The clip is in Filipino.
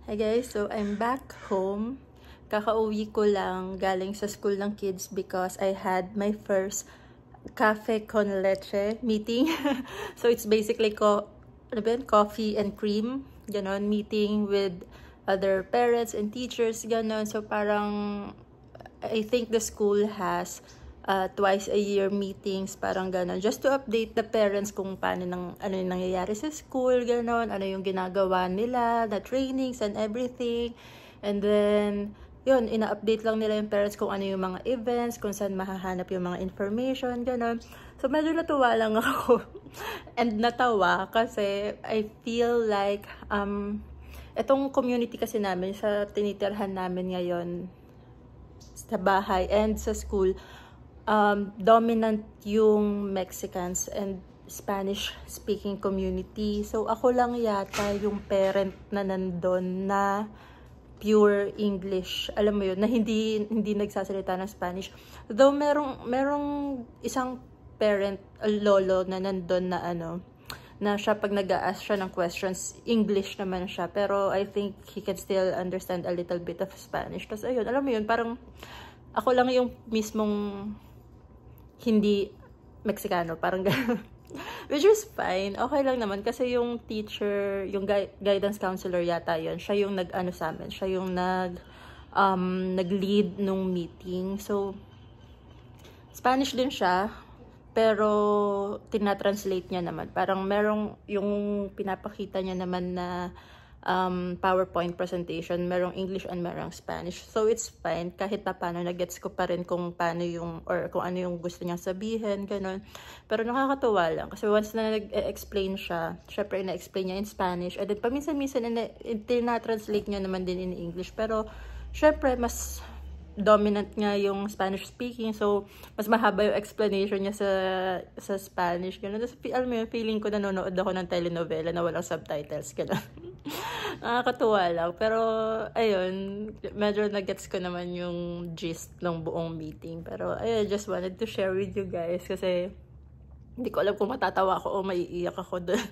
Hi guys, so I'm back home. Kakauwi ko lang galing sa school ng kids because I had my first cafe con leche meeting. So it's basically coffee and cream, ganon, meeting with other parents and teachers, ganon. So parang I think the school has twice a year meetings, parang ganon, just to update the parents kung ano yung nangyayari sa school, ganon, ano yung ginagawa nila, the trainings and everything. And then, yun, ina-update lang nila yung parents kung ano yung mga events, kung saan mahahanap yung mga information, ganon. So, medyo natuwa lang ako. And natawa kasi I feel like, itong community kasi namin, sa tinitirhan namin ngayon, sa bahay and sa school, dominant yung Mexicans and Spanish-speaking community. So, ako lang yata yung parent na nandun na pure English. Alam mo yun, na hindi nagsasalita ng Spanish. Though, merong isang parent, lolo, na nandun na na siya pag nag-a-ask siya ng questions, English naman siya. Pero I think he can still understand a little bit of Spanish. Tapos ayun, alam mo yun, parang ako lang yung mismong hindi Mexicano, parang gano'n. Which is fine. Okay lang naman kasi yung teacher, yung guidance counselor yata yun, siya yung nag-ano sa amin, siya yung nag-lead nung meeting. So, Spanish din siya, pero tinatranslate niya naman. Parang merong yung pinapakita niya naman na PowerPoint presentation, merong English and merong Spanish. So, it's fine. Kahit na paano, nagets ko pa rin kung paano yung, or kung ano yung gusto niya sabihin, ganun. Pero nakakatuwa lang. Kasi once na nag-explain siya, syempre, na-explain niya in Spanish. And then, paminsan-minsan, tinatranslate niya naman din in English. Pero, syempre, mas dominant nga yung Spanish speaking, so mas mahaba yung explanation niya sa Spanish, gano'n. Tapos alam mo yun, feeling ko nanonood ako ng telenovela na walang subtitles, gano'n. Nakakatuwa lang, pero ayun, medyo nagets ko naman yung gist ng buong meeting. Pero ayun, just wanted to share with you guys kasi hindi ko alam kung matatawa ako o maiiyak ako doon.